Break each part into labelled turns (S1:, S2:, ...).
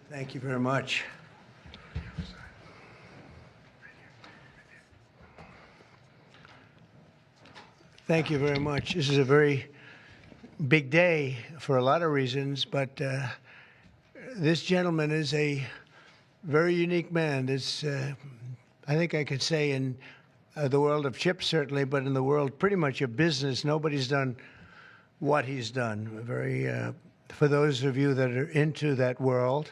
S1: Thank you very much. Thank you very much. This is a very big day for a lot of reasons, but this gentleman is a very unique man. I think I could say in the world of chips, certainly, but in the world pretty much of business, nobody's done what he's done. For those of you that are into that world,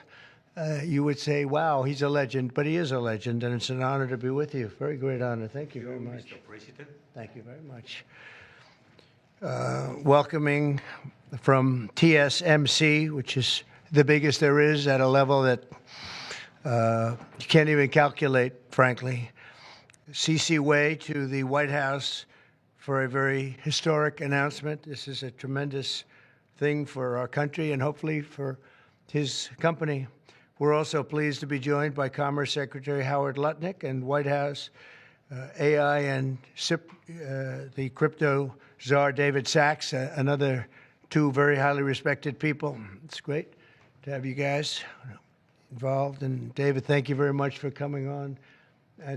S1: you would say, wow, he's a legend, but he is a legend, and it's an honor to be with you. Very great honor. Thank you very much.
S2: Mr. President.
S1: Thank you very much. Welcoming from TSMC, which is the biggest there is at a level that you can't even calculate, frankly. C.C. Wei to the White House for a very historic announcement. This is a tremendous thing for our country and hopefully for his company. We're also pleased to be joined by Commerce Secretary Howard Lutnick and White House AI and SIP, the crypto czar David Sachs, another two very highly respected people. It's great to have you guys involved. And David, thank you very much for coming on.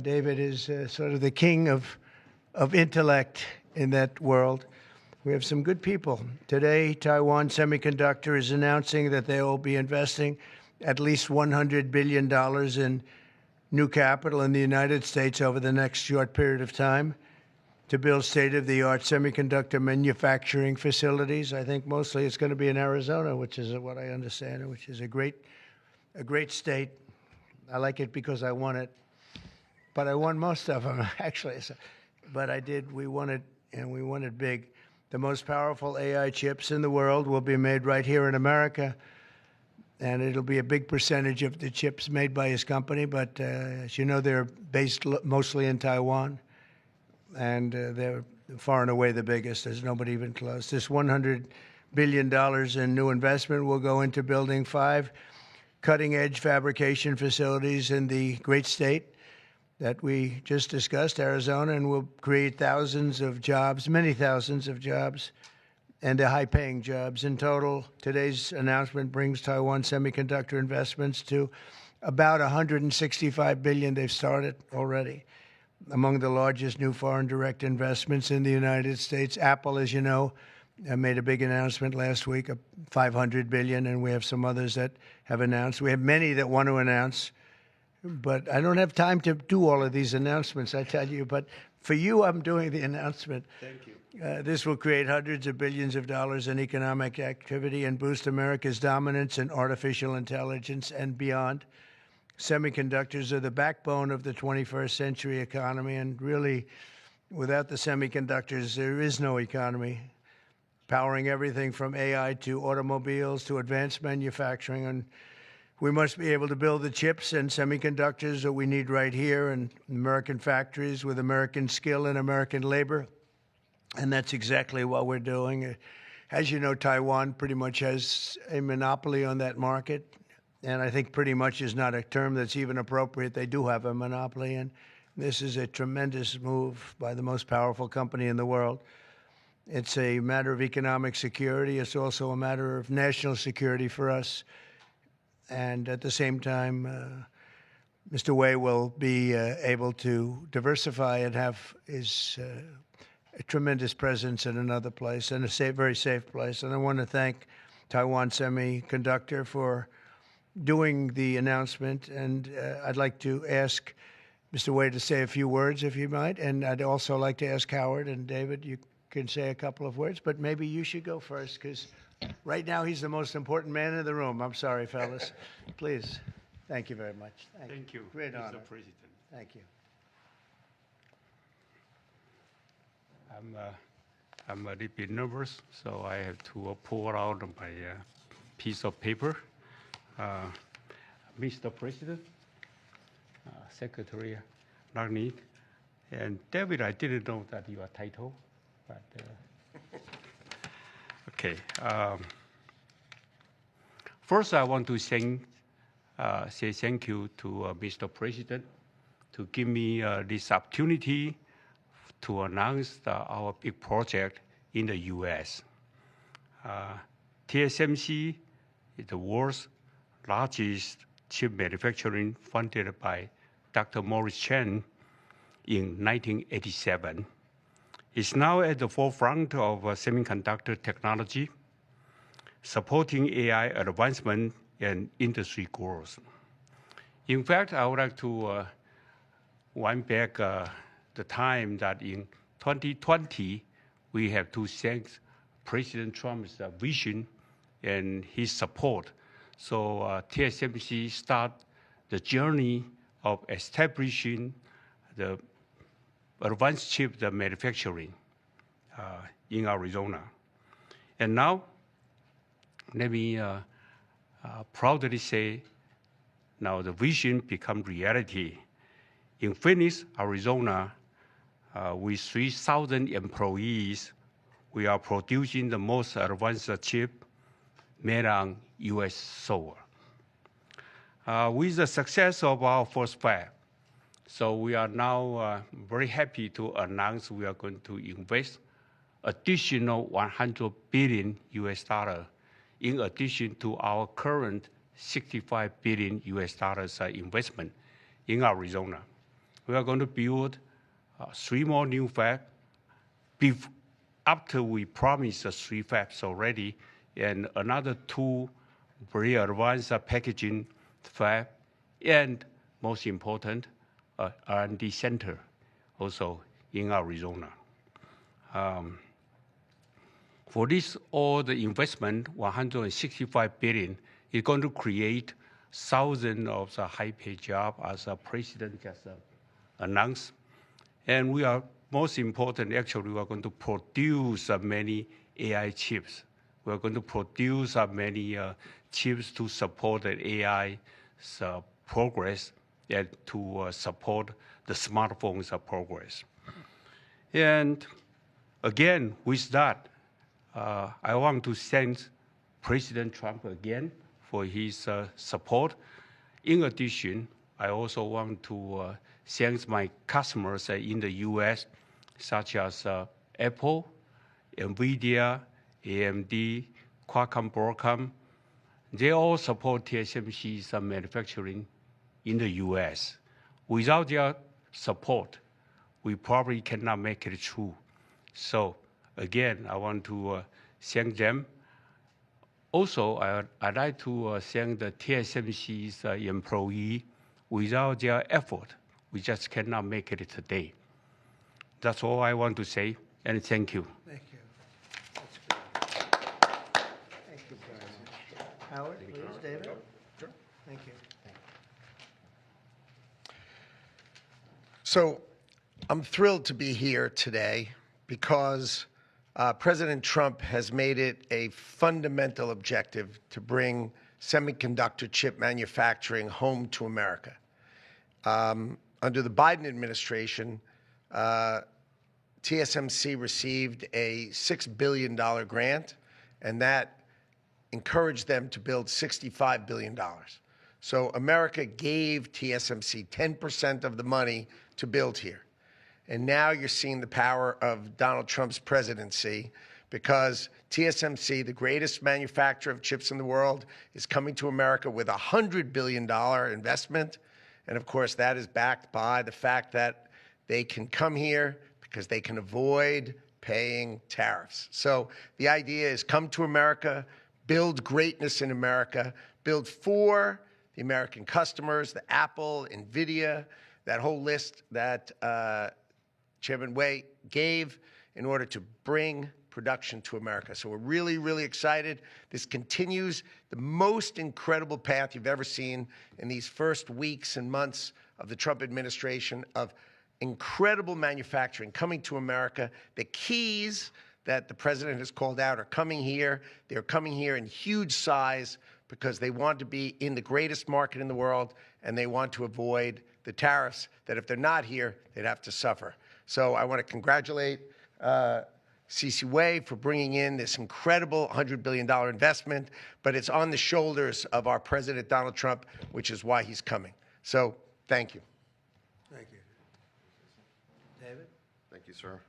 S1: David is sort of the king of intellect in that world. We have some good people. Today, Taiwan Semiconductor is announcing that they will be investing at least $100 billion in new capital in the United States over the next short period of time to build state-of-the-art semiconductor manufacturing facilities. I think mostly it's going to be in Arizona, which is what I understand, which is a great state. I like it because I won it, but I won most of them, actually. But I did. We won it, and we won it big. The most powerful AI chips in the world will be made right here in America, and it'll be a big percentage of the chips made by his company. But as you know, they're based mostly in Taiwan, and they're far and away the biggest. There's nobody even close. This $100 billion in new investment will go into building 5 cutting-edge fabrication facilities in the great state that we just discussed, Arizona, and will create thousands of jobs, many thousands of jobs, and high-paying jobs. In total, today's announcement brings Taiwan Semiconductor investments to about $165 billion. They've started already. Among the largest new foreign direct investments in the United States, Apple, as you know, made a big announcement last week of $500 billion, and we have some others that have announced. We have many that want to announce, but I don't have time to do all of these announcements, I tell you. But for you, I'm doing the announcement.
S2: Thank you.
S1: This will create hundreds of billions of dollars in economic activity and boost America's dominance in artificial intelligence and beyond. Semiconductors are the backbone of the 21st century economy, and really, without the semiconductors, there is no economy, powering everything from AI to automobiles to advanced manufacturing. And we must be able to build the chips and semiconductors that we need right here in American factories with American skill and American labor. And that's exactly what we're doing. As you know, Taiwan pretty much has a monopoly on that market. And I think pretty much is not a term that's even appropriate. They do have a monopoly. And this is a tremendous move by the most powerful company in the world. It's a matter of economic security. It's also a matter of national security for us. And at the same time, Mr. Wei will be able to diversify and have his a tremendous presence in another place, and a very safe place. And I want to thank Taiwan Semiconductor for doing the announcement. And I'd like to ask Mr. Wei to say a few words, if you might. And I'd also like to ask Howard and David, you can say a couple of words, but maybe you should go first, because right now he's the most important man in the room. I'm sorry, fellas. Please. Thank you very much.
S2: Thank you.
S1: Great honor.
S2: Mr. President.
S1: Thank you.
S2: I'm a little bit nervous, so I have to pull out my piece of paper. Mr. President, Secretary Lutnick, and David, I didn't know that your title, but okay. First, I want to say thank you to Mr. President to give me this opportunity to announce our big project in the U.S. TSMC is the world's largest chip manufacturing funded by Dr. Morris Chen in 1987. It's now at the forefront of semiconductor technology, supporting AI advancement and industry growth. In fact, I would like to wind back the time that in 2020, we have to thank President Trump's vision and his support. So TSMC start the journey of establishing the advanced chip manufacturing in Arizona. And now, let me proudly say, now the vision become reality. In Phoenix, Arizona, with 3,000 employees, we are producing the most advanced chip made on U.S. soil. With the success of our first fab, so we are now very happy to announce we are going to invest additional $100 billion US in addition to our current $65 billion US investment in Arizona. We are going to build 3 more new fabs after we promised 3 fabs already, and another 2 very advanced packaging fab, and most important, R&D center also in Arizona. For this, all the investment, $165 billion, is going to create thousands of high-paid jobs, as the president just announced. And we are, most important, actually, we are going to produce many AI chips. We are going to produce many chips to support the AI progress and to support the smartphones progress. And again, with that, I want to thank President Trump again for his support. In addition, I also want to thank my customers in the U.S., such as Apple, NVIDIA, AMD, Qualcomm, Broadcom. They all support TSMC's manufacturing in the U.S. Without their support, we probably cannot make it through. So again, I want to thank them. Also, I'd like to thank the TSMC's employee. Without their effort, we just cannot make it today. That's all I want to say, and thank you.
S1: Thank you. That's good. Thank you very much. Howard, please, David.
S3: Sure.
S1: Thank you.
S3: So I'm thrilled to be here today because President Trump has made it a fundamental objective to bring semiconductor chip manufacturing home to America. Under the Biden administration, TSMC received a $6 billion grant, and that encouraged them to build $65 billion. So America gave TSMC 10% of the money to build here. And now you're seeing the power of Donald Trump's presidency, because TSMC, the greatest manufacturer of chips in the world, is coming to America with a $100 billion investment. And of course, that is backed by the fact that they can come here because they can avoid paying tariffs. So the idea is come to America, build greatness in America, build for the American customers, the Apple, NVIDIA, that whole list that Chairman Wei gave in order to bring production to America. So we're really, really excited. This continues the most incredible path you've ever seen in these first weeks and months of the Trump administration of incredible manufacturing coming to America. The keys that the president has called out are coming here. They're coming here in huge size because they want to be in the greatest market in the world, and they want to avoid the tariffs that if they're not here, they'd have to suffer. So I want to congratulate C.C. Wei for bringing in this incredible $100 billion investment, but it's on the shoulders of our President Donald Trump, which is why he's coming. So thank you.
S1: Thank you. David?
S4: Thank you, sir.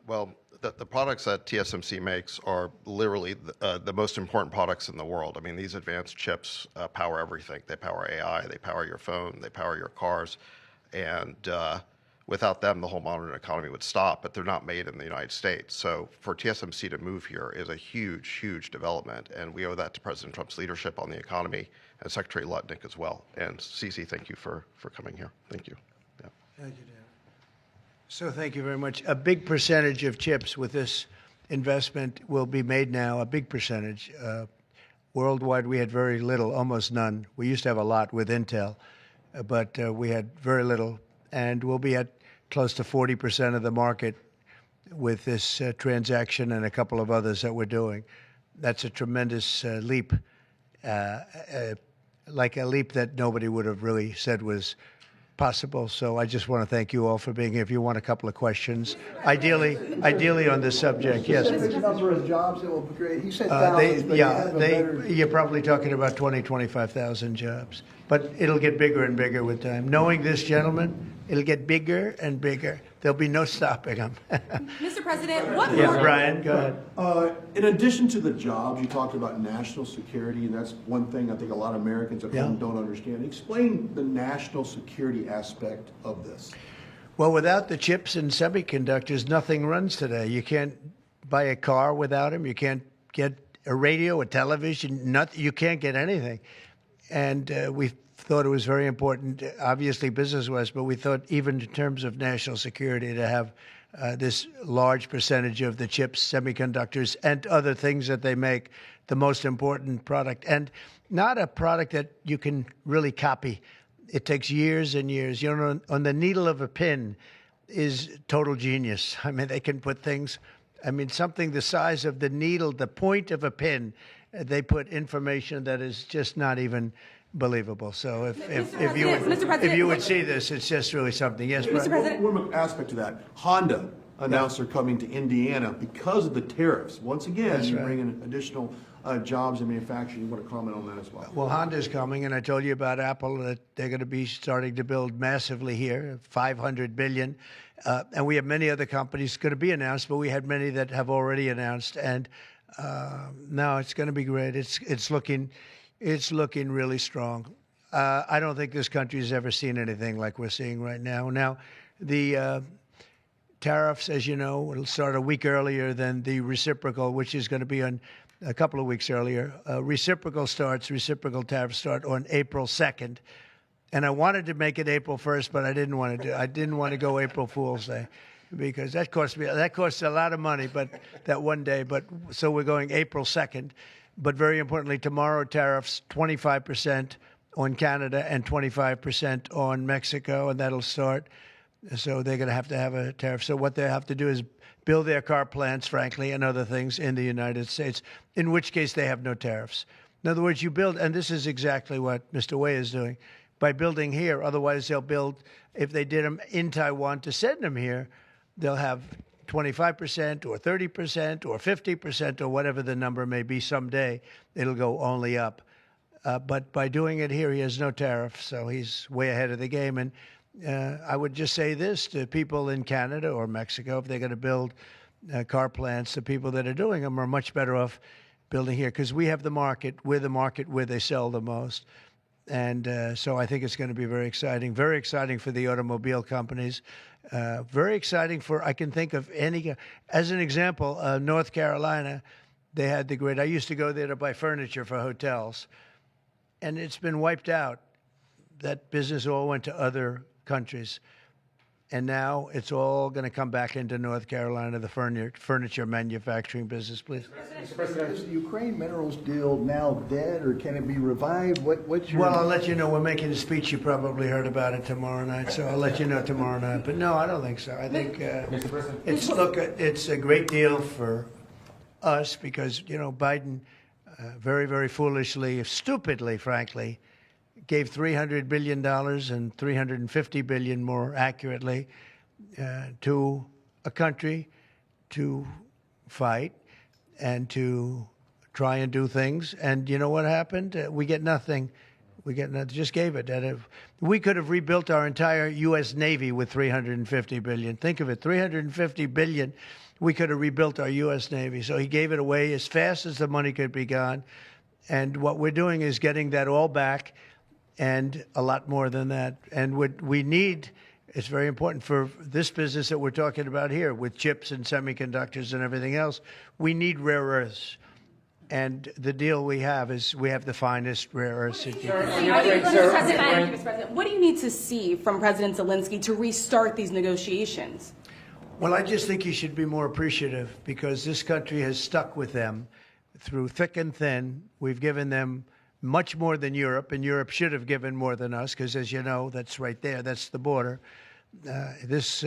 S4: Well, the products that TSMC makes are literally the most important products in the world. I mean, these advanced chips power everything. They power AI, they power your phone, they power your cars, and without them, the whole modern economy would stop, but they're not made in the United States. So for TSMC to move here is a huge, huge development, and we owe that to President Trump's leadership on the economy and Secretary Lutnick as well. And Cece, thank you for coming here. Thank you. Yeah.
S1: Thank you, Dan. So thank you very much. A big percentage of chips with this investment will be made now, a big percentage. Worldwide, we had very little, almost none. We used to have a lot with Intel, but we had very little. And we'll be at close to 40% of the market with this transaction and a couple of others that we're doing. That's a tremendous leap, like a leap that nobody would have really said was possible. So I just want to thank you all for being here. If you want a couple of questions, ideally on this subject, yes.
S5: The number of jobs that will be created. He said thousands, but
S1: you're probably talking about 25,000 jobs. But it'll get bigger and bigger with time. Knowing this gentleman, it'll get bigger and bigger. There'll be no stopping him.
S6: Mr. President, what
S1: Yeah,
S6: more?
S1: Brian, go ahead.
S5: in addition to the jobs, you talked about national security, and that's one thing I think a lot of Americans at home don't understand. Explain the national security aspect of this.
S1: Well, without the chips and semiconductors, nothing runs today. You can't buy a car without them. You can't get a radio, a television, nothing. You can't get anything. And we thought it was very important, obviously business-wise, but we thought even in terms of national security to have this large percentage of the chips, semiconductors, and other things that they make the most important product. And not a product that you can really copy. It takes years and years. You know, on the needle of a pin is total genius. I mean, they can put things, I mean, something the size of the needle, the point of a pin, they put information that is just not even believable. So if you would see this, it's just really something. Yes,
S6: Mr. President.
S5: One aspect to that, Honda announced they're coming to Indiana because of the tariffs. Once again, you bring in additional jobs in manufacturing. You want to comment on that as well?
S1: Well, Honda's coming, and I told you about Apple, that they're going to be starting to build massively here, $500 billion. And we have many other companies going to be announced, but we had many that have already announced. And no, it's going to be great. It's looking really strong. I don't think this country has ever seen anything like we're seeing right now. Now, the tariffs, as you know, will start a week earlier than the reciprocal, which is going to be on a couple of weeks earlier. Reciprocal tariffs start on April 2nd. And I wanted to make it April 1st, but I didn't want to go April Fool's Day, because that costs a lot of money, but that one day. But so we're going April 2nd. But very importantly, tomorrow tariffs 25% on Canada and 25% on Mexico, and that'll start. So they're going to have a tariff. So what they have to do is build their car plants, frankly, and other things in the United States, in which case they have no tariffs. In other words, you build, and this is exactly what Mr. Wei is doing, by building here. Otherwise, they'll build, if they did them in Taiwan to send them here, they'll have 25% or 30% or 50% or whatever the number may be someday. It'll go only up. But by doing it here, he has no tariff, so he's way ahead of the game. And I would just say this to people in Canada or Mexico: if they're going to build car plants, the people that are doing them are much better off building here, because we have the market. We're the market where they sell the most. And so I think it's going to be very exciting for the automobile companies. Very exciting for, I can think of any, as an example, North Carolina, they had the great, I used to go there to buy furniture for hotels, and it's been wiped out. That business all went to other countries. And now it's all going to come back into North Carolina, the furniture manufacturing business, please.
S5: Mr. President, is the Ukraine minerals deal now dead, or can it be revived? What's your...
S1: Well, I'll let you know. We're making a speech. You probably heard about it tomorrow night, so I'll let you know tomorrow night. But no, I don't think so. I think it's a great deal for us because, you know, Biden very, very foolishly, stupidly, frankly, gave $300 billion and $350 billion more accurately to a country to fight and to try and do things. And you know what happened? We get nothing. We get another, just gave it. We could have rebuilt our entire U.S. Navy with $350 billion. Think of it, $350 billion. We could have rebuilt our U.S. Navy. So he gave it away as fast as the money could be gone. And what we're doing is getting that all back and a lot more than that. And what we need, it's very important for this business that we're talking about here with chips and semiconductors and everything else. We need rare earths. And the deal we have is we have the finest rare earths.
S6: Mr. President, what do you need to see from President Zelensky to restart these negotiations?
S1: Well, I just think he should be more appreciative because this country has stuck with them through thick and thin. We've given them much more than Europe, and Europe should have given more than us because, as you know, that's right there. That's the border. This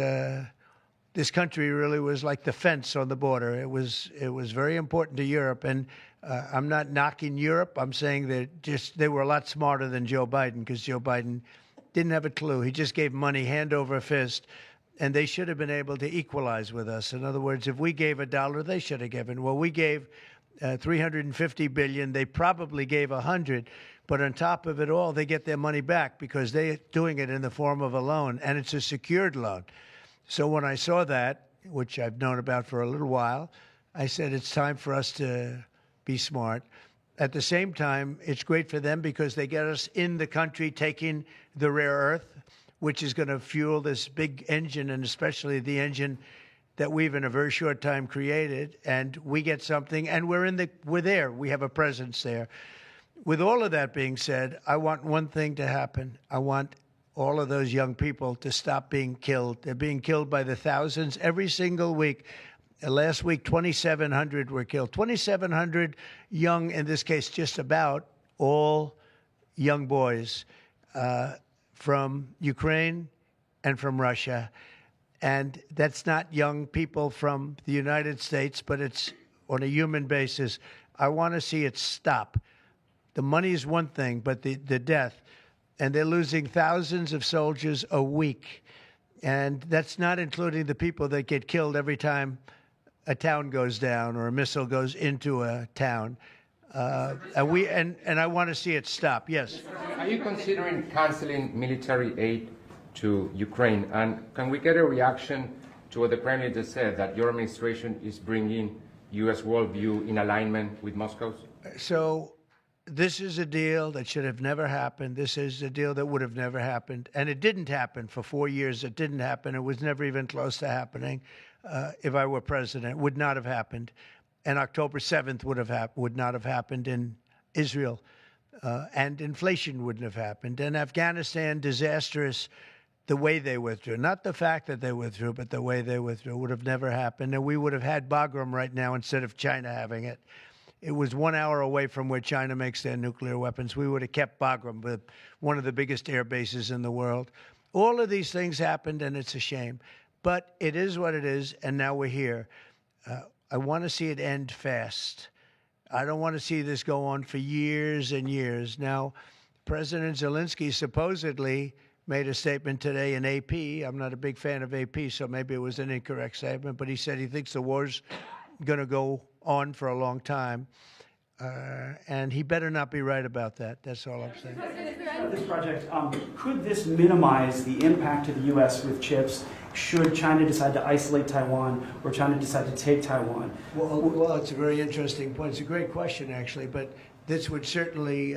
S1: country really was like the fence on the border. It was very important to Europe, and I'm not knocking Europe. I'm saying that they were a lot smarter than Joe Biden because Joe Biden didn't have a clue. He just gave money hand over fist, and they should have been able to equalize with us. In other words, if we gave $1, they should have given. Well, we gave $350 billion. They probably gave $100, but on top of it all, they get their money back because they're doing it in the form of a loan, and it's a secured loan. So when I saw that, which I've known about for a little while, I said it's time for us to be smart. At the same time, it's great for them because they get us in the country taking the rare earth, which is going to fuel this big engine, and especially the engine that we've in a very short time created. And we get something, and we're there. We have a presence there. With all of that being said, I want one thing to happen. I want all of those young people to stop being killed. They're being killed by the thousands every single week. Last week, 2,700 were killed. 2,700 young, in this case, just about all young boys from Ukraine and from Russia. And that's not young people from the United States, but it's on a human basis. I want to see it stop. The money is one thing, but the death. And they're losing thousands of soldiers a week. And that's not including the people that get killed every time a town goes down or a missile goes into a town. And I want to see it stop. Yes.
S7: Are you considering canceling military aid to Ukraine? And can we get a reaction to what the Premier just said, that your administration is bringing U.S. worldview in alignment with Moscow's?
S1: So this is a deal that should have never happened. This is a deal that would have never happened. And it didn't happen for 4 years. It didn't happen. It was never even close to happening. If I were president, it would not have happened. And October 7th would not have happened in Israel. And inflation wouldn't have happened. And Afghanistan, disastrous, the way they withdrew. Not the fact that they withdrew, but the way they withdrew would have never happened. And we would have had Bagram right now instead of China having it. It was 1 hour away from where China makes their nuclear weapons. We would have kept Bagram, with one of the biggest air bases in the world. All of these things happened, and it's a shame. But it is what it is, and now we're here. I want to see it end fast. I don't want to see this go on for years and years. Now, President Zelensky supposedly made a statement today in AP. I'm not a big fan of AP, so maybe it was an incorrect statement, but he said he thinks the war's going to go on for a long time. And he better not be right about that. That's all I'm saying.
S8: This project, could this minimize the impact to the U.S. with chips should China decide to isolate Taiwan or China decide to take Taiwan?
S1: Well, it's a very interesting point. It's a great question, actually, but this would certainly,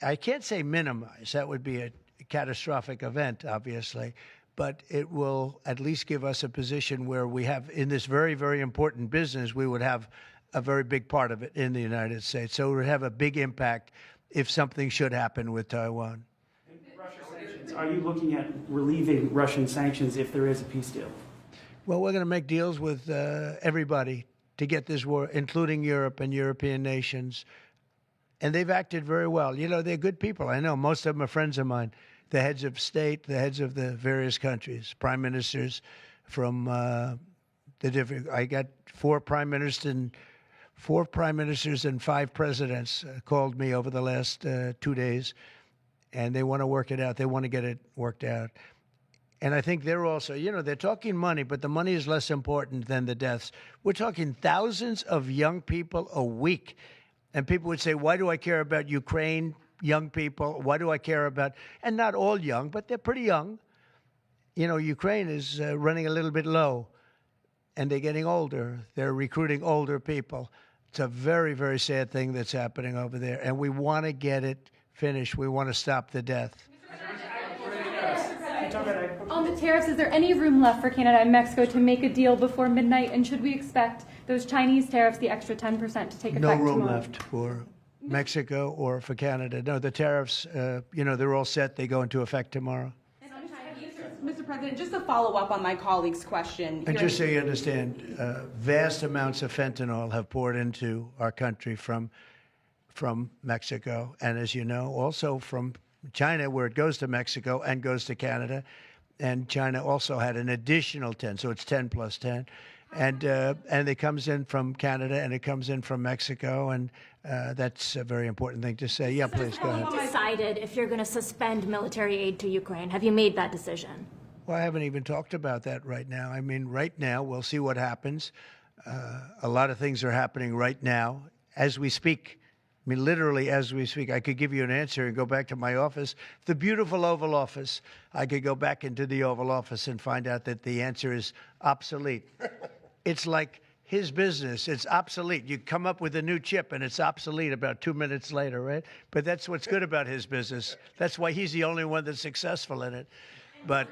S1: I can't say minimize. That would be a catastrophic event, obviously, but it will at least give us a position where we have, in this very, very important business, we would have a very big part of it in the United States. So it would have a big impact if something should happen with Taiwan.
S8: Russia sanctions. Are you looking at relieving Russian sanctions if there is a peace deal?
S1: Well, we're going to make deals with everybody to get this war, including Europe and European nations. And they've acted very well. You know, they're good people. I know most of them are friends of mine. The heads of state, the heads of the various countries, prime ministers from the different. I got four prime ministers and 5 presidents called me over the last 2 days, and they want to work it out. They want to get it worked out. And I think they're also, you know, they're talking money, but the money is less important than the deaths. We're talking thousands of young people a week. And people would say, why do I care about Ukraine? young people. Why do I care about? And not all young, but they're pretty young. You know, Ukraine is running a little bit low, and they're getting older. They're recruiting older people. It's a very, very sad thing that's happening over there, and we want to get it finished. We want to stop the death.
S9: On the tariffs, is there any room left for Canada and Mexico to make a deal before midnight? And should we expect those Chinese tariffs, the extra 10%, to take effect
S1: No room
S9: tomorrow?
S1: left for Mexico or for Canada. No, the tariffs, you know, they're all set. They go into effect tomorrow.
S6: Mr. President, just to follow up on my colleague's question.
S1: And just so you understand, vast amounts of fentanyl have poured into our country from Mexico, and as you know, also from China, where it goes to Mexico and goes to Canada, and China also had an additional 10, so it's 10 plus 10, and it comes in from Canada and it comes in from Mexico, and that's a very important thing to say. Yeah, please go ahead.
S10: Decided if you're going to suspend military aid to Ukraine? Have you made that decision?
S1: Well, I haven't even talked about that right now. I mean, right now, we'll see what happens. A lot of things are happening right now as we speak. I mean, literally as we speak. I could give you an answer and go back to my office, the beautiful Oval Office. I could go back into the Oval Office and find out that the answer is obsolete. It's like his business. It's obsolete. You come up with a new chip and it's obsolete about 2 minutes later, right? But that's what's good about his business. That's why he's the only one that's successful in it. But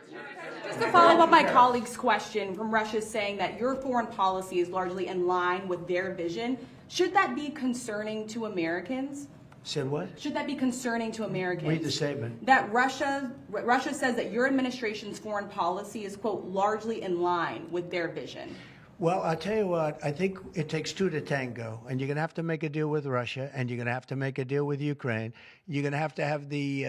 S6: just to follow up my colleague's question, from Russia saying that your foreign policy is largely in line with their vision, should that be concerning to Americans?
S1: said what?
S6: Should that be concerning to Americans?
S1: Read the statement.
S6: That Russia says that your administration's foreign policy is, quote, largely in line with their vision.
S1: Well, I'll tell you what, I think it takes two to tango, and you're going to have to make a deal with Russia, and you're going to have to make a deal with Ukraine. You're going to have the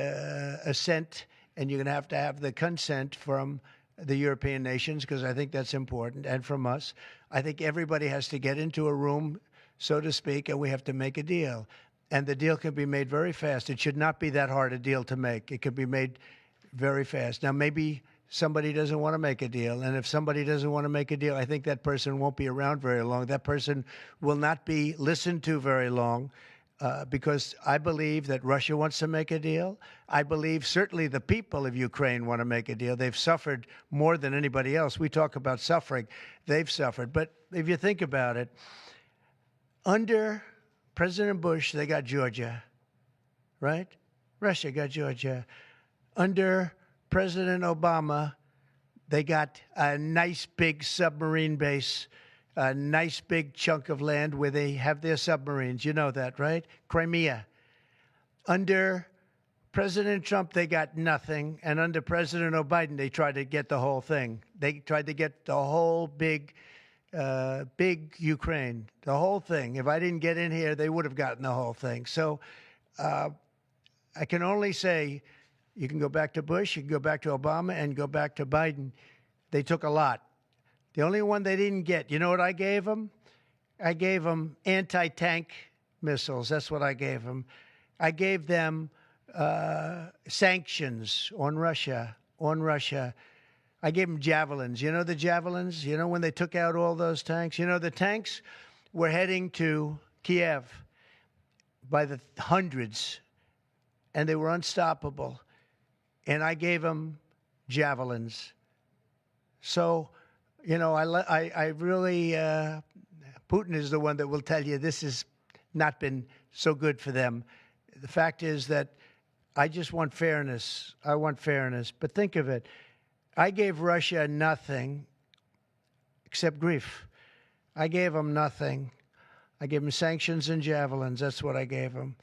S1: assent, and you're going to have the consent from the European nations, because I think that's important, and from us. I think everybody has to get into a room, so to speak, and we have to make a deal. And the deal can be made very fast. It should not be that hard a deal to make. It could be made very fast. Now, maybe somebody doesn't want to make a deal. And if somebody doesn't want to make a deal, I think that person won't be around very long. That person will not be listened to very long, because I believe that Russia wants to make a deal. I believe certainly the people of Ukraine want to make a deal. They've suffered more than anybody else. We talk about suffering. They've suffered. But if you think about it, under President Bush, they got Georgia, right? Russia got Georgia. Under President Obama, they got a nice big submarine base, a nice big chunk of land where they have their submarines. You know that, right? Crimea. Under President Trump, they got nothing. And under President Biden, they tried to get the whole thing. They tried to get the whole big Ukraine, the whole thing. If I didn't get in here, they would have gotten the whole thing. So I can only say, you can go back to Bush, you can go back to Obama, and go back to Biden. They took a lot. The only one they didn't get, you know what I gave them? I gave them anti-tank missiles. That's what I gave them. I gave them sanctions on Russia. I gave them javelins. You know the javelins? You know when they took out all those tanks? You know the tanks were heading to Kiev by the hundreds, and they were unstoppable. And I gave them javelins. So, you know, I really, Putin is the one that will tell you this has not been so good for them. The fact is that I just want fairness. I want fairness. But think of it. I gave Russia nothing except grief. I gave them nothing. I gave them sanctions and javelins. That's what I gave them.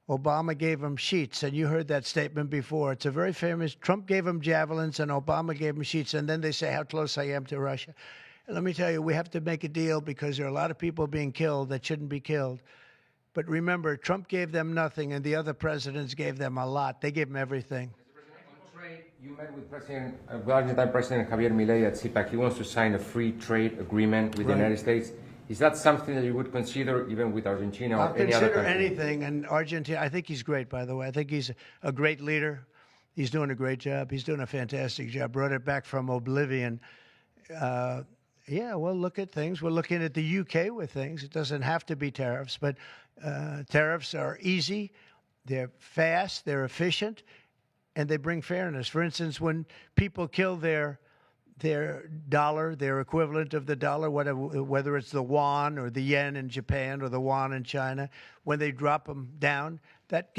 S1: Obama gave them sheets, and you heard that statement before. It's a very famous. Trump gave them javelins, and Obama gave them sheets, and then they say how close I am to Russia. And let me tell you, we have to make a deal because there are a lot of people being killed that shouldn't be killed. But remember, Trump gave them nothing, and the other presidents gave them a lot. They gave them everything.
S7: You met with Argentine President Javier Milei at CPAC. He wants to sign a free trade agreement with the United States. Is that something that you would consider even with Argentina or any other country?
S1: I'll consider anything. And Argentina, I think he's great, by the way. I think he's a great leader. He's doing a great job. He's doing a fantastic job. Brought it back from oblivion. Yeah, we'll look at things. We're looking at the UK with things. It doesn't have to be tariffs, but tariffs are easy. They're fast, they're efficient, and they bring fairness. For instance, when people kill their dollar, their equivalent of the dollar, whether it's the yuan or the yen in Japan or the yuan in China, when they drop them down, that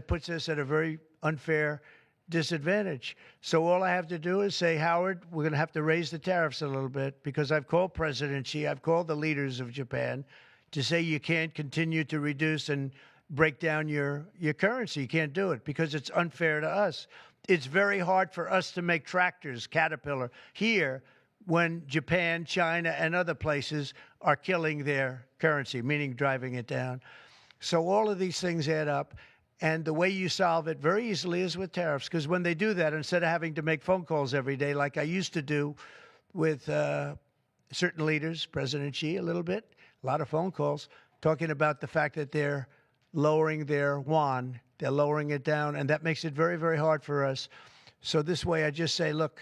S1: puts us at a very unfair disadvantage. So all I have to do is say, Howard, we're going to have to raise the tariffs a little bit, because I've called President Xi, I've called the leaders of Japan to say you can't continue to reduce and break down your currency. You can't do it because it's unfair to us. It's very hard for us to make tractors, Caterpillar, here when Japan, China, and other places are killing their currency, meaning driving it down. So all of these things add up. And the way you solve it very easily is with tariffs, because when they do that, instead of having to make phone calls every day like I used to do with certain leaders, President Xi a little bit, a lot of phone calls, talking about the fact that they're lowering their yuan, they're lowering it down, and that makes it very, very hard for us. So this way I just say, look,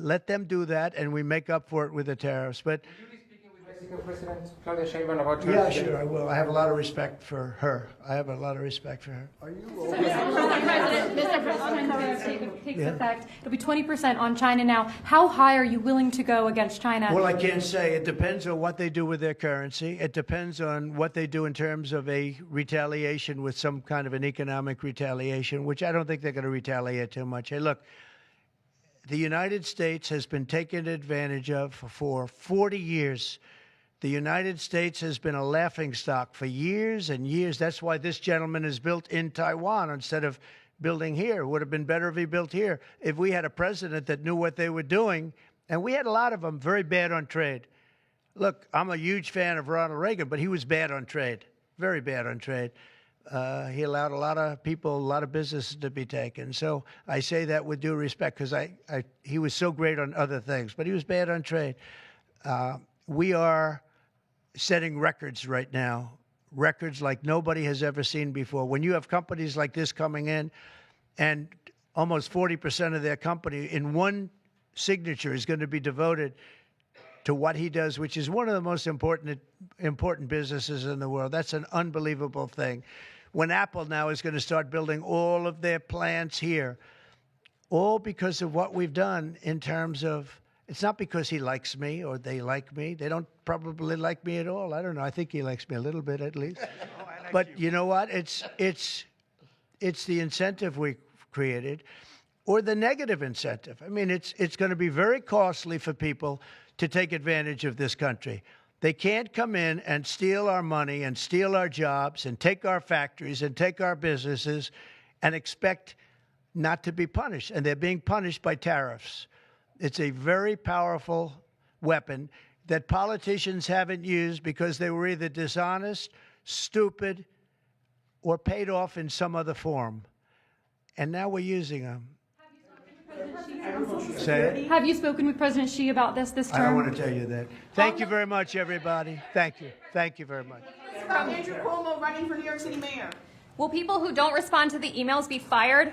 S1: let them do that, and we make up for it with the tariffs. But
S7: Will you be speaking with Mexican President Claudia Sheinbaum about
S1: yeah,
S7: tariffs?
S1: sure, I will. I have a lot of respect for her. Are you
S9: Mr. President, takes effect. It'll be 20% on China now. How high are you willing to go against China?
S1: Well, I can't say. It depends on what they do with their currency. It depends on what they do in terms of a retaliation with some kind of an economic retaliation, which I don't think they're going to retaliate too much. Hey, look, the United States has been taken advantage of for 40 years. The United States has been a laughingstock for years and years. That's why this gentleman is built in Taiwan instead of building here. It would have been better if he built here. If we had a president that knew what they were doing, and we had a lot of them very bad on trade. Look, I'm a huge fan of Ronald Reagan, but he was bad on trade, very bad on trade. He allowed a lot of people, a lot of businesses to be taken. So I say that with due respect, because he was so great on other things, but he was bad on trade. We are setting records right now, records like nobody has ever seen before. When you have companies like this coming in, and almost 40% of their company in one signature is going to be devoted to what he does, which is one of the most important businesses in the world. That's an unbelievable thing. When Apple now is going to start building all of their plants here, all because of what we've done in terms of, it's not because he likes me or they like me. They don't probably like me at all. I don't know. I think he likes me a little bit at least. But you know what? It's the incentive we created, or the negative incentive. I mean, it's going to be very costly for people to take advantage of this country. They can't come in and steal our money and steal our jobs and take our factories and take our businesses and expect not to be punished. And they're being punished by tariffs. It's a very powerful weapon that politicians haven't used because they were either dishonest, stupid, or paid off in some other form. And now we're using them. Say it.
S9: Have you spoken with President Xi about this term?
S1: I don't want to tell you that. Thank you very much, everybody. Thank you. Thank you very much.
S6: From Andrew Cuomo running for New York City mayor.
S10: Will people who don't respond to the emails be fired?